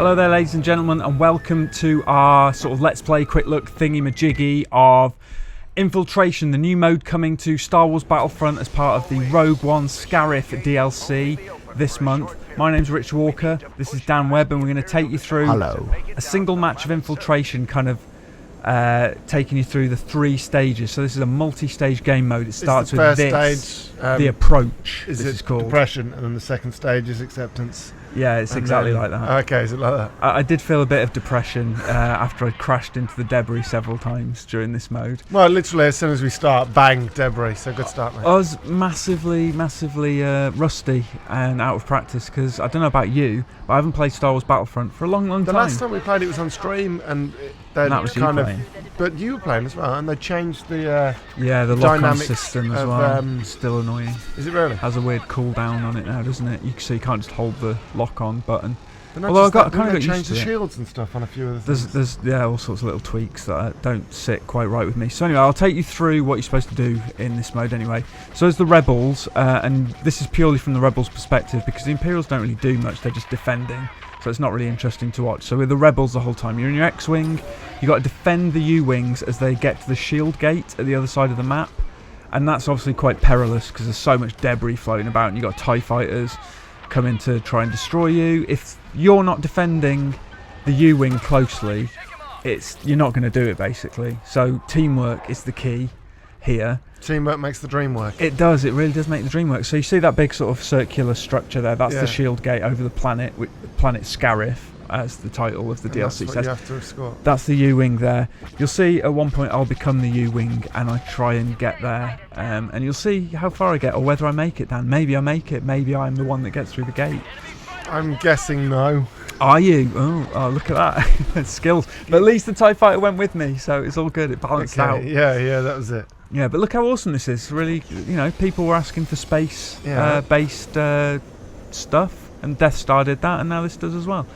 Hello there, ladies and gentlemen, and welcome to our sort of Let's Play quick look thingy-majiggy of Infiltration, the new mode coming to Star Wars Battlefront as part of the Rogue One Scarif DLC this month. My name's Rich Walker, this is Dan Webb, and we're going to take you through a single match of Infiltration, kind of taking you through the 3 stages. So this is a multi-stage game mode. It starts with first this, stage, the approach, is this it is called. Depression, and then the second stage is acceptance. Yeah, it's exactly like that. Okay, is it like that? I did feel a bit of depression after I crashed into the debris several times during this mode. Well, literally as soon as we start, bang, debris. So good start, mate. I was massively rusty and out of practice because I don't know about you, but I haven't played Star Wars Battlefront for a long time. The last time we played it was on stream, and they that was kind you of. playing. But you were playing as well, and they changed the the lock-on system as of, well. Still annoying. Is it really? Has a weird cooldown on it now, doesn't it? So you can't just hold the lock-on button. Although I kind of got used to the shields and stuff on a few of the things. There's all sorts of little tweaks that don't sit quite right with me. So anyway, I'll take you through what you're supposed to do in this mode anyway. So as the Rebels, and this is purely from the Rebels' perspective because the Imperials don't really do much, they're just defending. So it's not really interesting to watch. So with the Rebels the whole time, you're in your X-Wing, you've got to defend the U-Wings as they get to the shield gate at the other side of the map. And that's obviously quite perilous because there's so much debris floating about and you've got TIE fighters come in to try and destroy you. If you're not defending the U-Wing closely, you're not going to do it basically. So teamwork is the key here. Teamwork makes the dream work. It does, it really does make the dream work. So you see that big sort of circular structure there, that's the shield gate over the planet, planet Scarif, as the title of the DLC says. You have to escort. That's the U-Wing there. You'll see at one point I'll become the U-Wing and I try and get there, and you'll see how far I get or whether I make it, Dan. Maybe I make it, maybe I'm the one that gets through the gate. I'm guessing no. Are you? Oh, look at that. Skills. But at least the TIE fighter went with me, so it's all good, it balanced out. Yeah, that was it. Yeah, but look how awesome this is. Really, people were asking for space-based stuff, and Death Star did that, and now this does as well.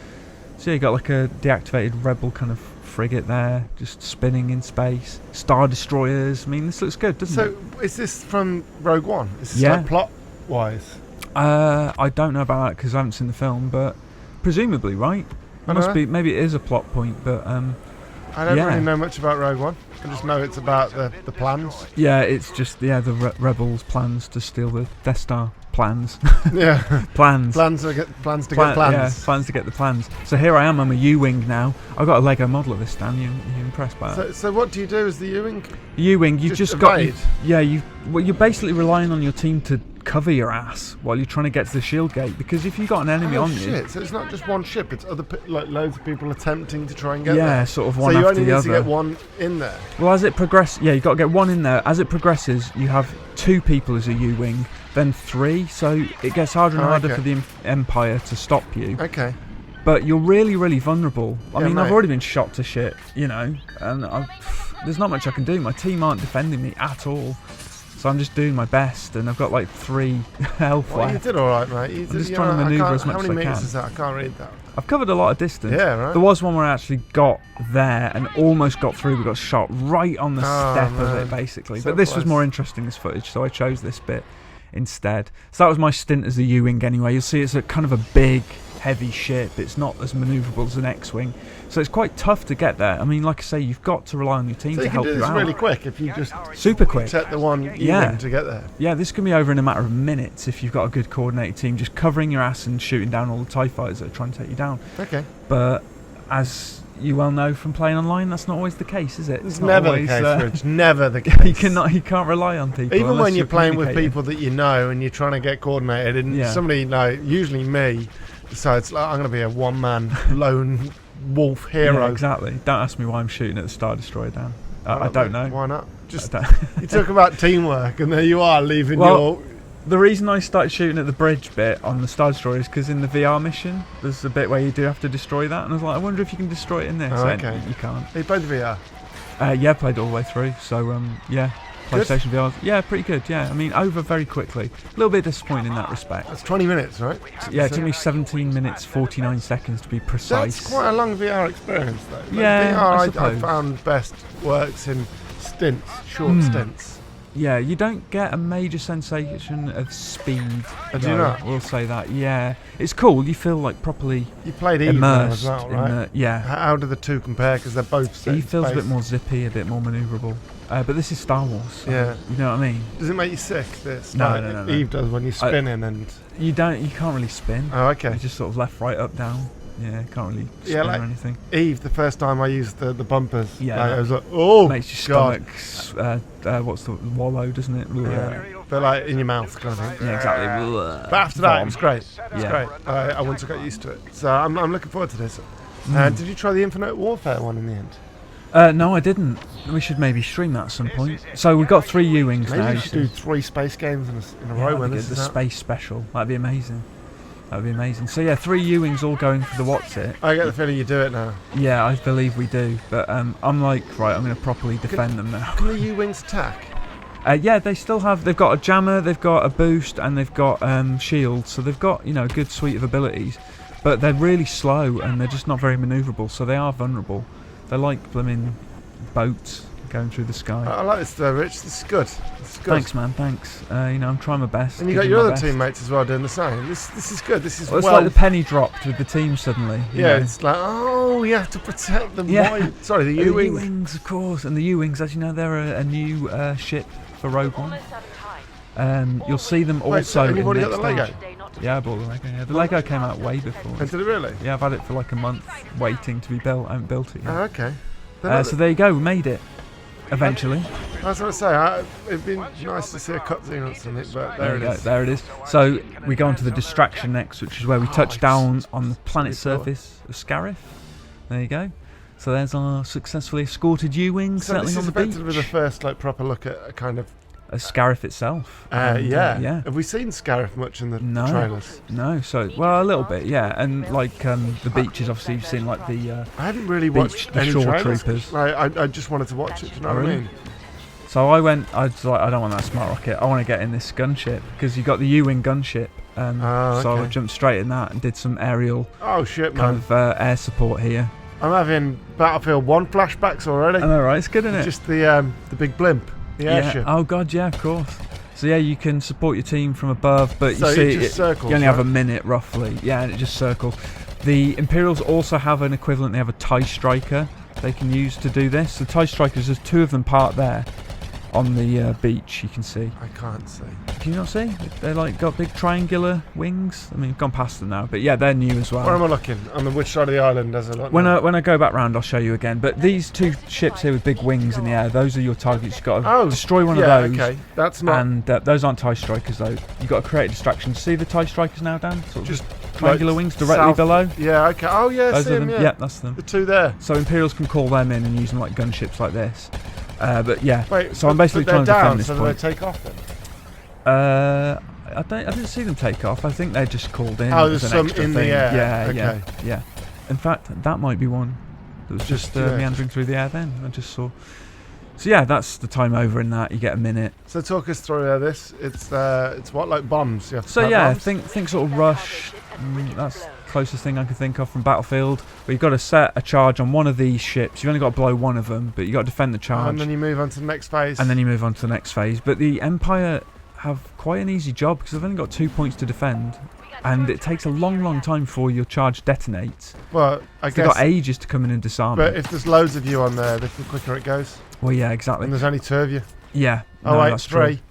So you got like a deactivated Rebel kind of frigate there, just spinning in space. Star Destroyers. I mean, this looks good, doesn't it? So is this from Rogue One? Is this like plot-wise? I don't know about that because I haven't seen the film, but presumably, right? It must be. Maybe it is a plot point, but I don't really know much about Rogue One. I just know it's about the plans. Yeah, it's just the Rebels' plans to steal the Death Star. Plans. Yeah. Plans. Plans to get plans. Yeah, plans to get the plans. So here I am, I'm a U-Wing now. I've got a Lego model of this, Dan. You impressed by that? So what do you do as the U-Wing? The U-Wing, you've just got... you're basically relying on your team to cover your ass while you're trying to get to the shield gate, because if you've got an enemy on you... So it's not just one ship, it's loads of people attempting to try and get there. Yeah, sort of one after the other. So you only need to get one in there. Well, as it progresses... Yeah, you've got to get one in there. As it progresses, you have 2 people as a U-Wing, then 3, so it gets harder and harder for the Empire to stop you. Okay. But you're really, really vulnerable. I mean, mate. I've already been shot to shit, and there's not much I can do. My team aren't defending me at all. So I'm just doing my best, and I've got like 3 health left. You did alright, mate. I'm just trying to manoeuvre as much as I can. How many metres is that? I can't read that. I've covered a lot of distance. Yeah, right. There was one where I actually got there and almost got through. We got shot right on the step of it, basically. So but this was more interesting as footage, so I chose this bit instead. So that was my stint as the U-Wing anyway. You'll see it's a kind of a big, heavy ship. It's not as manoeuvrable as an X-Wing. So it's quite tough to get there. I mean, like I say, you've got to rely on your team to help you out. So you can do this really quick if you just... Super quick. Set the one U-Wing to get there. Yeah, this can be over in a matter of minutes if you've got a good coordinated team, just covering your ass and shooting down all the TIE fighters that are trying to take you down. Okay. But as you well know from playing online, that's not always the case, is it? It's never always, the case, Rich. Never the case. You can't rely on people. Even when you're playing with people that you know and you're trying to get coordinated, and somebody usually me, decides like, I'm going to be a one-man lone wolf hero. Yeah, exactly. Don't ask me why I'm shooting at the Star Destroyer, Dan. I don't know. Why not? Just you talk about teamwork, and there you are leaving your... The reason I started shooting at the bridge bit on the Star Destroyer is because in the VR mission, there's a bit where you do have to destroy that, and I was like, I wonder if you can destroy it in this. Oh, okay. You can't. You played the VR? Yeah, played it all the way through. So, yeah, PlayStation VR. Yeah, pretty good. Yeah, I mean, over very quickly. A little bit disappointing in that respect. That's 20 minutes, right? Yeah, it took me 17 minutes 49 seconds to be precise. That's quite a long VR experience, though. Yeah, VR, I found best works in stints, short stints. Yeah, you don't get a major sensation of speed. Do you not? We'll say that. Yeah, it's cool. You feel like properly You played Eve now as immersed well, right? yeah. How do the two compare? Because they're both set in Eve feels space. a bit more zippy, a bit more manoeuvrable. But this is Star Wars. So Yeah. You know what I mean? Does it make you sick? This? No, like no. Eve does when you're spinning and. You can't really spin. Oh, okay. You just sort of left, right, up, down. Yeah, can't really spin like or anything. Eve, the first time I used the bumpers, Yeah, I was like, oh, makes your God. stomach what's the wallow, doesn't it? Yeah. But like in your mouth kind of thing. Yeah, exactly. But after that, it was great. It was Yeah. great. I once I got used to it. So I'm looking forward to this. Did you try the Infinite Warfare one in the end? No, I didn't. We should maybe stream that at some point. So we've got 3 U-Wings now. Maybe we should do 3 space games in a row when this the is out. space special. That'd be amazing. That'd be amazing. So yeah, 3 U-Wings all going for the what's it. I get the feeling you do it now. Yeah, I believe we do. But I'm like, right, I'm going to properly defend them now. Can the U-Wings attack? Yeah, they still have. They've got a jammer, they've got a boost, and they've got shield. So they've got a good suite of abilities. But they're really slow and they're just not very manoeuvrable. So they are vulnerable. They're like blooming boats going through the sky. I like this though, Rich. This is good. This is good. Thanks, man. Thanks. I'm trying my best. And you got your other teammates as well doing the same. This is good. This is It's like the penny dropped with the team suddenly. Yeah, it's like, oh, you have to protect them. Yeah. Sorry, the U-Wings. The U-Wings, of course. And the U-Wings, as you know, they're a new ship for Rogue One. You'll see them also. Wait, so have you in already the got the next Lego? stage. Yeah, I bought the Lego. Yeah. The Lego came out way before. And did it really? Yeah, I've had it for like a month waiting to be built. I haven't built it yet. Oh, okay. So there you go. We made it. Eventually. I was going to say, it'd be nice to see a cutscene or something, but there it is. There it is. So we go on to the distraction next, which is where we touch down on the planet's surface of Scarif. There you go. So there's our successfully escorted U-Wing settling on the beach. So this is effectively the first proper look at a kind of... Scarif itself. Yeah. Yeah. Have we seen Scarif much in the trailers? No. So, well, a little bit, yeah. And like the beaches, obviously, you've seen like the... I hadn't really watched any Shoretroopers. I just wanted to watch it, do you know what I mean? So I went, I was like, I don't want that smart rocket. I want to get in this gunship because you got the U-Wing gunship. So I jumped straight in that and did some aerial kind of air support here. I'm having Battlefield 1 flashbacks already. I know, right? It's good, isn't it? Just the big blimp, the airship. Oh god, yeah, of course. So yeah, you can support your team from above, but so you see, it just circles, you only have a minute roughly. Yeah, and it just circles. The Imperials also have an equivalent. They have a TIE Striker they can use to do this. The TIE Strikers, there's 2 of them parked there on the beach. You can see. I can't see. Can you not see? They're like got big triangular wings. I mean, I've gone past them now, but yeah, they're new as well. Where am I looking? On which side of the island? There's a lot. When I go back round, I'll show you again. But these 2 ships here with big wings in the air, those are your targets. You've got to destroy one of those. Okay, that's not. And those aren't TIE Strikers though. You've got to create a distraction. See the TIE Strikers now, Dan? Sort of just triangular wings directly below. Yeah. Okay. Oh yeah. Those see are them. them, Yeah, that's them. The 2 there. So Imperials can call them in and use them like gunships like this. But yeah. Wait, so I'm basically trying to defend this point. point. So do they take off then? I didn't see them take off. I think they just called in. Oh, there's as an some extra in thing. the air. Yeah. In fact, that might be one that was just meandering through the air. Then I just saw. So yeah, that's the time over in that. You get a minute. So talk us through this. It's what, like bombs? You have to so yeah, bombs? think sort of rush. That's the closest thing I can think of from Battlefield. But you've got to set a charge on one of these ships. You've only got to blow one of them, but you got to defend the charge. And then you move on to the next phase. But the Empire have quite an easy job because they've only got 2 points to defend, and it takes a long time before your charge detonates. Well, I guess they've got ages to come in and disarm. But if there's loads of you on there, the quicker it goes. Well, yeah, exactly. And there's only 2 of you. Yeah. Oh, wait, that's 3. True.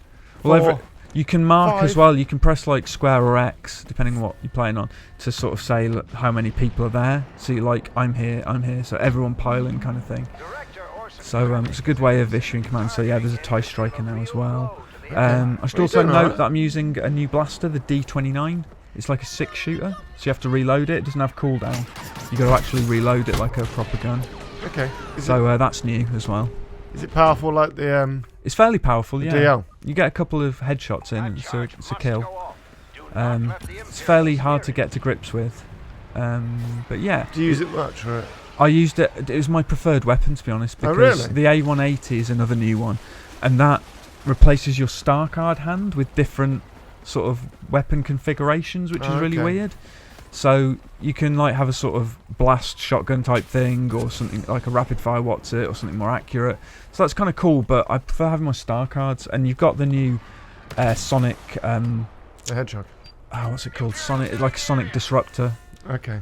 Well, you can mark 5. as well. You can press like square or X, depending on what you're playing on, to sort of say look, how many people are there. So you're like, I'm here. So everyone piling kind of thing. So it's a good way of issuing commands. So yeah, there's a TIE Striker now as well. I should also note that I'm using a new blaster, the D29. It's like a 6-shooter, so you have to reload it. It doesn't have cooldown. You got to actually reload it like a proper gun. Okay. So that's new as well. Is it powerful like the? It's fairly powerful. Yeah. DL. You get a couple of headshots in, so it's a kill. It's fairly hard to get to grips with. But yeah. Do you use it much? Or? I used it. It was my preferred weapon, to be honest, because the A180 is another new one, and that replaces your star card hand with different sort of weapon configurations, which is really weird. So you can like have a sort of blast shotgun type thing, or something like a rapid fire what's it, or something more accurate. So that's kind of cool. But I prefer having my star cards. And you've got the new Sonic. The Hedgehog. Oh, what's it called? Sonic, like a Sonic Disruptor. Okay.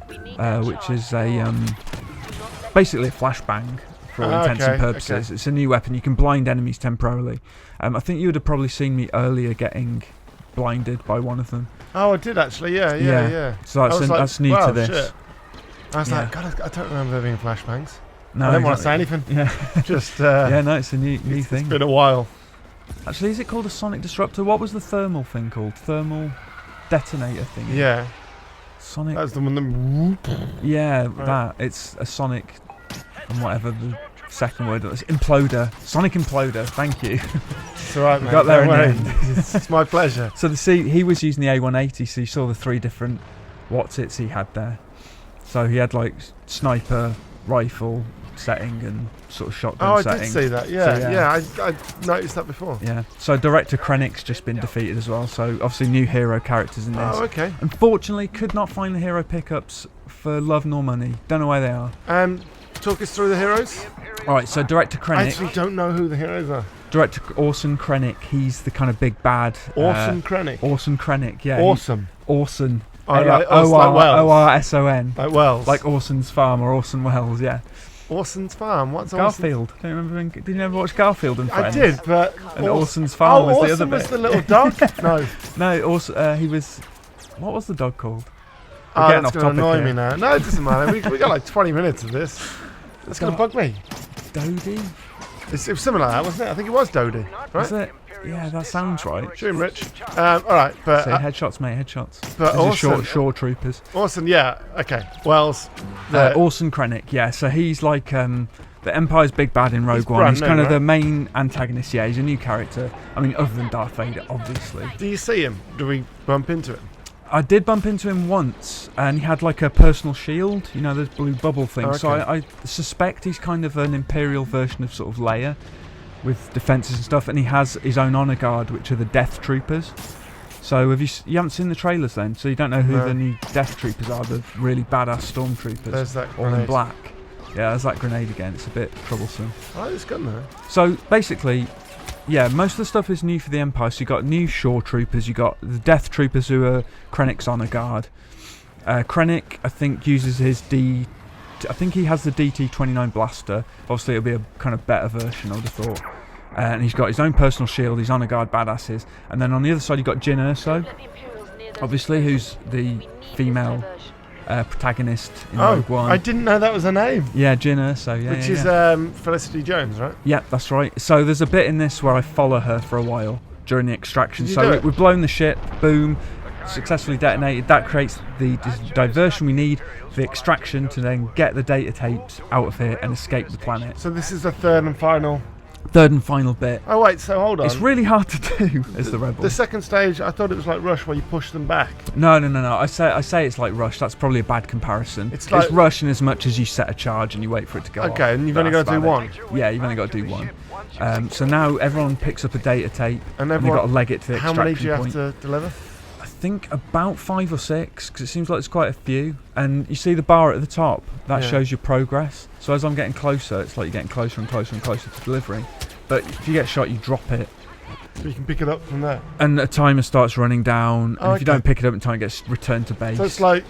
Which is a basically a flashbang for all intents and purposes. Okay. It's a new weapon. You can blind enemies temporarily. I think you would have probably seen me earlier getting blinded by one of them. Oh, I did actually. Yeah. So that's new to this. Shit. I was like, God, I don't remember there being flashbangs. No, I don't want to say anything. Yeah. Just. Yeah, no, it's a new thing. It's been a while. Actually, is it called a Sonic Disruptor? What was the thermal thing called? Thermal detonator thing. Yeah. Sonic. That's the one that. Yeah, right. That. It's a Sonic, and whatever the second word is. Imploder. Sonic Imploder. Thank you. It's alright, mate. Got there in the end. It's my pleasure. So he was using the A180, so you saw the 3 different what's-its he had there. So he had like sniper, rifle setting, and sort of shotgun setting. Oh, I did see that. Yeah, so, I noticed that before. Yeah. So Director Krennic's just been defeated as well. So obviously new hero characters in this. Oh, okay. Unfortunately, could not find the hero pickups for love nor money. Don't know where they are. Talk us through the heroes. All right. So Director Krennic. I actually don't know who the heroes are. Director Orson Krennic. He's the kind of big bad. Orson Krennic. Orson Krennic. Yeah. Awesome. Orson. Like Orson. Like Wells. Like Orson's Farm or Orson Welles. Yeah. Orson's Farm. What's Garfield? Orson? Don't you remember? Did you ever watch Garfield and Friends? I did, but and Orson's Farm was the other bit. Was the little dog? No. No. Orson. He was. What was the dog called? That's going to annoy me now. No, it doesn't matter. We got like 20 minutes of this. It's going to bug me. Dodie? It was something like that, wasn't it? I think it was Dodie, right? Was it? Yeah, that sounds right. Shoot him, Rich. All right, but... So headshots, mate, headshots. But Orson... Shoretroopers. Orson, yeah, okay. Wells. Orson Krennic, yeah. So he's like the Empire's big bad in Rogue One. He's kind of the main antagonist, yeah. He's a new character. I mean, other than Darth Vader, obviously. Do you see him? Do we bump into him? I did bump into him once, and he had like a personal shield, you know, those blue bubble things. Okay. So I suspect he's kind of an Imperial version of sort of Leia, with defences and stuff, and he has his own honour guard, which are the Death Troopers. So have you haven't seen the trailers then, so you don't know who the new Death Troopers are, the really badass stormtroopers. There's that all in black. Yeah, there's that grenade again. It's a bit troublesome. Oh, it's gun though. So basically, yeah, most of the stuff is new for the Empire. So you got new Shoretroopers, you got the Death Troopers who are Krennic's honour guard. Krennic, I think, uses his I think he has the DT-29 blaster. Obviously, it'll be a kind of better version, I would have thought. And he's got his own personal shield, his honour guard badasses. And then on the other side, you've got Jyn Erso, obviously, who's the female protagonist in Rogue One. I didn't know that was her name. Yeah, Jyn Erso, yeah. Which is Felicity Jones, right? Yeah, that's right. So there's a bit in this where I follow her for a while during the extraction. So we've blown the ship, boom, successfully detonated. That creates the diversion we need for the extraction to then get the data tapes out of here and escape the planet. So this is the third and final bit. Oh wait, so hold on. It's really hard to do as the Rebel. The second stage, I thought it was like Rush where you push them back. No. I say it's like Rush. That's probably a bad comparison. It's Rush in as much as you set a charge and you wait for it to go off. Okay, and you've only got to do one. Yeah, you've only got to do one. So now everyone picks up a data tape and they've got to leg it to the extraction point. How many do you have to deliver? I think about 5 or 6, because it seems like there's quite a few. And you see the bar at the top, that shows your progress. So as I'm getting closer, it's like you're getting closer and closer and closer to delivering. But if you get shot, you drop it. So you can pick it up from there. And a timer starts running down. And if you don't pick it up in time, it gets returned to base. So it's like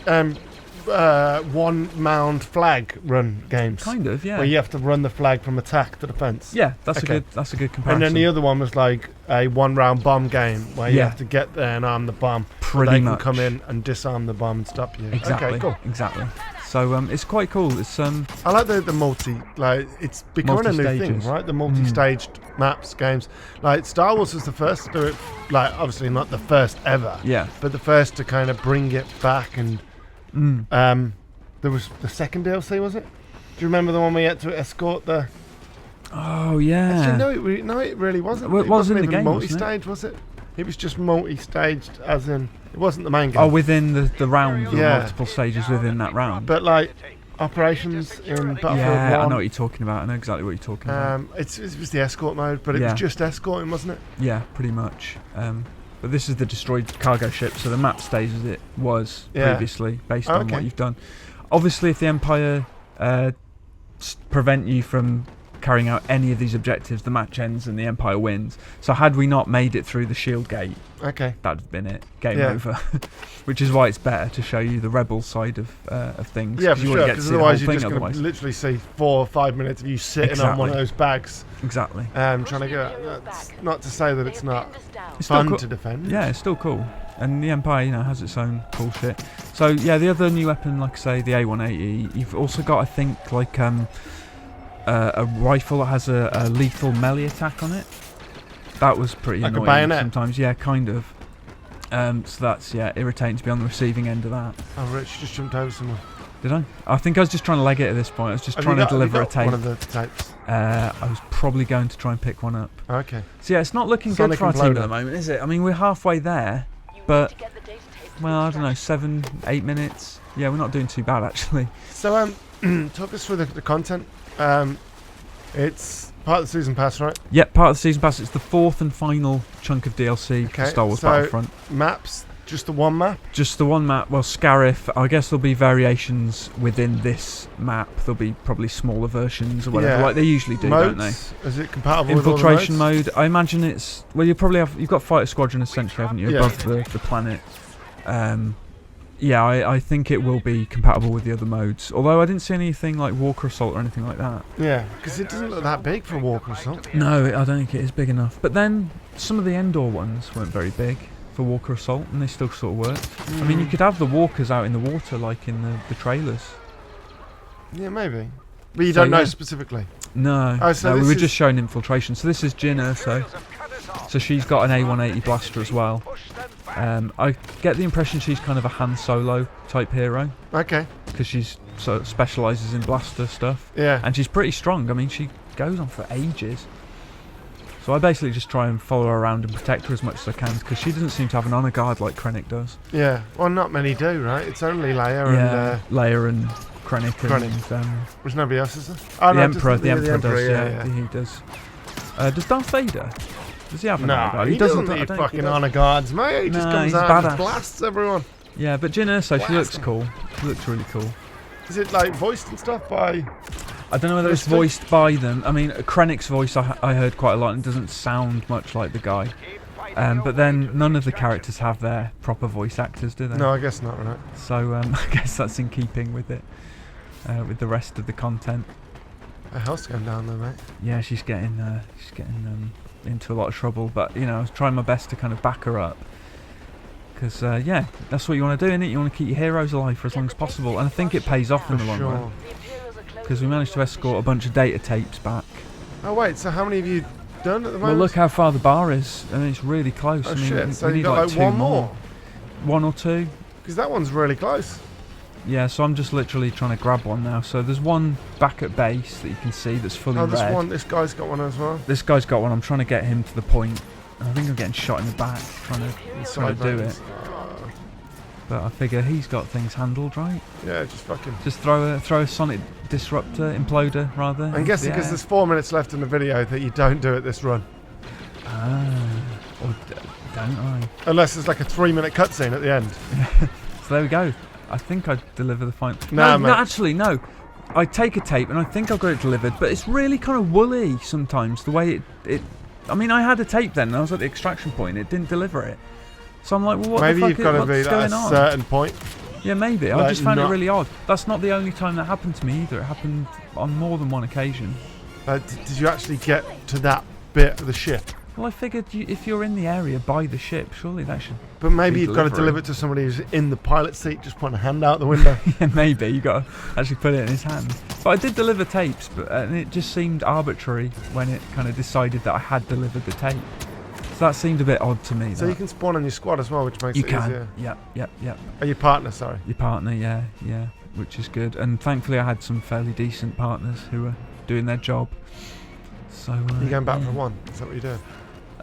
one mound flag run games. Kind of, yeah. Where you have to run the flag from attack to defence. Yeah, that's a good comparison. And then the other one was like a 1-round bomb game where you have to get there and arm the bomb. Pretty much. Can come in and disarm the bomb and stop you. Exactly. Okay, cool. Exactly. So it's quite cool. It's I like the multi, like it's becoming a new thing, right? The multi-staged maps games. Like Star Wars was the first to do it. Like obviously not the first ever. Yeah. But the first to kind of bring it back and. There was the second DLC, was it? Do you remember the one we had to escort the? Oh yeah. Actually, no, it really wasn't. Well, it wasn't in the game, multi-stage, was it? It was just multi-staged, as in it wasn't the main game. Oh, within the round, multiple stages within that round. But like operations in Battlefield 1. Yeah, I know what you're talking about. I know exactly what you're talking about. It was the escort mode, but it was just escorting, wasn't it? Yeah, pretty much. But this is the destroyed cargo ship, so the map stays as it was previously, based on what you've done. Obviously, if the Empire prevent you from carrying out any of these objectives, the match ends and the Empire wins. So had we not made it through the shield gate, that'd have been it. Game over. Which is why it's better to show you the rebel side of things. Yeah, for sure, because otherwise you're just going to literally see 4 or 5 minutes of you sitting on one of those bags. Exactly. Trying to get. That's not to say that it's not fun to defend. Yeah, it's still cool. And the Empire, has its own cool shit. So, yeah, the other new weapon, like I say, the A180, you've also got, I think, like a rifle that has a lethal melee attack on it. That was pretty annoying. Like a bayonet? Sometimes, yeah, kind of. So that's, irritating to be on the receiving end of that. Oh, Rich just jumped over someone. Did I? I think I was just trying to leg it at this point. I was just trying to deliver a tape. One of the tapes? I was probably going to try and pick one up. Okay. So, yeah, it's not looking good for our team at the moment, is it? I mean, we're halfway there, but, well, I don't know, 7, 8 minutes. Yeah, we're not doing too bad, actually. So, talk us through the content. It's part of the season pass, right? Yep, part of the season pass. It's the 4th and final chunk of DLC for Star Wars Battlefront. Maps, just the one map? Just the one map. Well, Scarif, I guess there'll be variations within this map. There'll be probably smaller versions or whatever, like they usually do, modes? Don't they? Is it compatible Infiltration with all the modes? mode, I imagine it's... Well, you've got Fighter Squadron essentially, haven't you, above the planet. Yeah, I think it will be compatible with the other modes. Although I didn't see anything like Walker Assault or anything like that. Yeah, because it doesn't look that big for Walker Assault. No, I don't think it is big enough. But then some of the Endor ones weren't very big for Walker Assault, and they still sort of worked. I mean, you could have the walkers out in the water like in the trailers. Yeah, maybe. But you don't know specifically? No. Oh, so no, we were just showing Infiltration. So this is Jyn Erso. So she's got an A180 blaster as well. I get the impression she's kind of a Han Solo type hero. Okay. Because she's sort of specialises in blaster stuff. Yeah. And she's pretty strong. I mean, she goes on for ages. So I basically just try and follow her around and protect her as much as I can, because she doesn't seem to have an honour guard like Krennic does. Yeah. Well, not many do, right? It's only Leia and... Leia and Krennic. And, there's nobody else, is there? Oh, the Emperor. The Emperor does, yeah. He does. Does Darth Vader? Does he have an honor guard? He doesn't need fucking honor guards, mate. He just comes out and blasts everyone. Yeah, but Jyn Erso, she looks cool. She looks really cool. Is it like voiced and stuff by... I don't know whether it's voiced by them. I mean, Krennic's voice I heard quite a lot, and it doesn't sound much like the guy. But then none of the characters have their proper voice actors, do they? No, I guess not, right? So I guess that's in keeping with it, with the rest of the content. The hell's going down there, mate? Yeah, she's getting into a lot of trouble, but I was trying my best to kind of back her up, because that's what you want to do, innit? You want to keep your heroes alive for as long as possible, and I think it pays off in the long run, because we managed to escort a bunch of data tapes back. Oh wait, so how many have you done at the moment? Well, look how far the bar is, and it's really close. Oh, I mean, shit. So we need you got like 2 one more? 1 or 2. Because that one's really close. Yeah, so I'm just literally trying to grab one now. So there's one back at base that you can see that's fully red. This guy's got one as well. This guy's got one. I'm trying to get him to the point. I think I'm getting shot in the back trying to do it. But I figure he's got things handled, right? Yeah, just throw a sonic disruptor, imploder rather. I'm guessing because there's 4 minutes left in the video that you don't do it this run. Or don't I? Unless there's like a 3-minute cutscene at the end. So there we go. I think I deliver the final. No, actually, no. I take a tape and I think I've got it delivered, but it's really kind of woolly sometimes. The way it. I mean, I had a tape then, and I was at the extraction point. It didn't deliver it, so I'm like, well, what maybe the fuck? You've got to be at a certain point. Yeah, maybe. I just found it really odd. That's not the only time that happened to me either. It happened on more than one occasion. Did you actually get to that bit of the ship? Well, I figured if you're in the area by the ship, surely that should. But maybe you've got to deliver it to somebody who's in the pilot seat, just putting a hand out the window. Yeah, maybe you got to actually put it in his hand. But I did deliver tapes, and it just seemed arbitrary when it kind of decided that I had delivered the tape. So that seemed a bit odd to me. So you can spawn on your squad as well, which makes it easier. Yep. Oh, your partner, sorry. Your partner, yeah, which is good. And thankfully, I had some fairly decent partners who were doing their job. So you're going back for one. Is that what you're doing?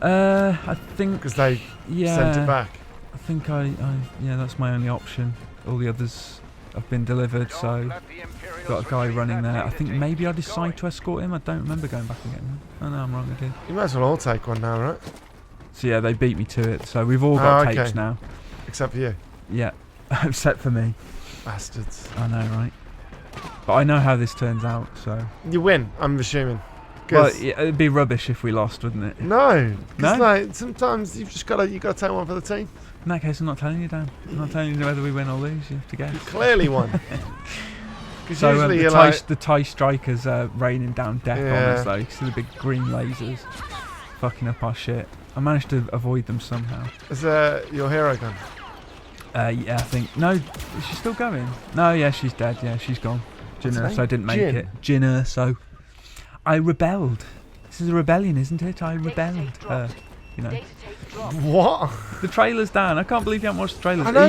I think because they sent it back. I think that's my only option. All the others have been delivered, so got a guy running there. I think maybe I decide to escort him. I don't remember going back and getting him. Oh no, I'm wrong. I did. You might as well all take one now, right? So yeah, they beat me to it. So we've all got okay. tapes now. Except for you. Yeah, except for me. Bastards. I know, right? But I know how this turns out, so... You win, I'm assuming. Well, yeah, it'd be rubbish if we lost, wouldn't it? No. No? Like, sometimes you've just got to take one for the team. In that case, I'm not telling you, Dan. I'm not telling you whether we win or lose. You have to guess. You clearly won. So usually the TIE strikers are raining down death on us, though. You can see the big green lasers fucking up our shit. I managed to avoid them somehow. Is your hero gone? Yeah, I think. No, is she still going? No, yeah, she's dead. Yeah, she's gone. Jinner, so I didn't make it. Jinner, so I rebelled. This is a rebellion, isn't it? I rebelled. You know. What? The trailer's down. I can't believe you haven't watched the trailers. I know,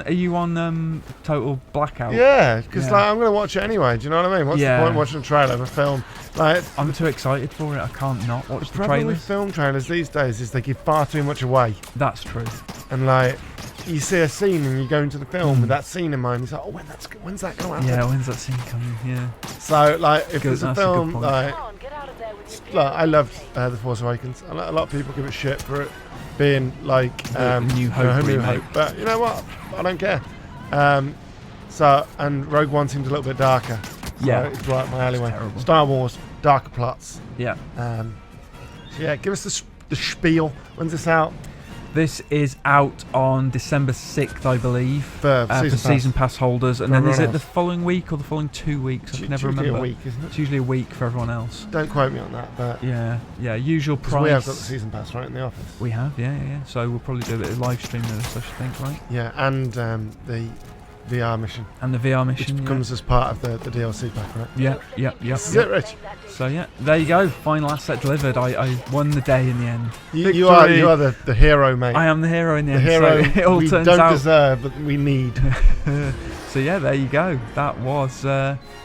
Are you on total blackout? Yeah, because like I'm gonna watch it anyway. Do you know what I mean? What's the point of watching a trailer of a film? Like, I'm too excited for it. I can't not watch the problem trailers. with film trailers these days is they give far too much away. That's true. And like, you see a scene and you go into the film with that scene in mind. It's like, oh, when's that going to happen? Yeah, when's that scene coming? Yeah. So like, if it's a film, like I loved The Force Awakens. A lot of people give it shit for it being like New Hope remake. But you know what? I don't care. And Rogue One seems a little bit darker. So yeah, it's right up my alleyway. Terrible. Star Wars, darker plots. Yeah. So yeah, give us the spiel. When's this out? This is out on December 6th, I believe, for season pass holders. And then is it else. the following week or the following 2 weeks? I can never remember. Usually a week, isn't it? It's usually a week for everyone else. Don't quote me on that, but yeah, usual price. We have got the season pass right in the office. We have, yeah. So we'll probably do a bit of live stream of this, I should think, right? Yeah, and the VR mission. And the VR mission, which comes as part of the DLC pack, right? Yeah. This is it, Rich. So yeah, there you go. Final asset delivered. I won the day in the end. You are the hero, mate. I am the hero in the end. The hero so it all we turns don't out. deserve, but we need. So yeah, there you go. That was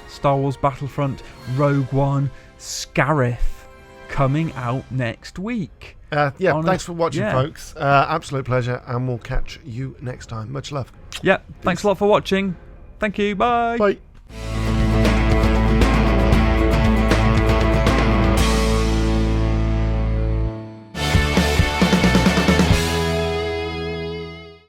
Star Wars Battlefront Rogue One Scarif coming out next week. Thanks for watching, folks. Absolute pleasure, and we'll catch you next time. Much love. Yeah, thanks a lot for watching. Thank you. Bye. Bye.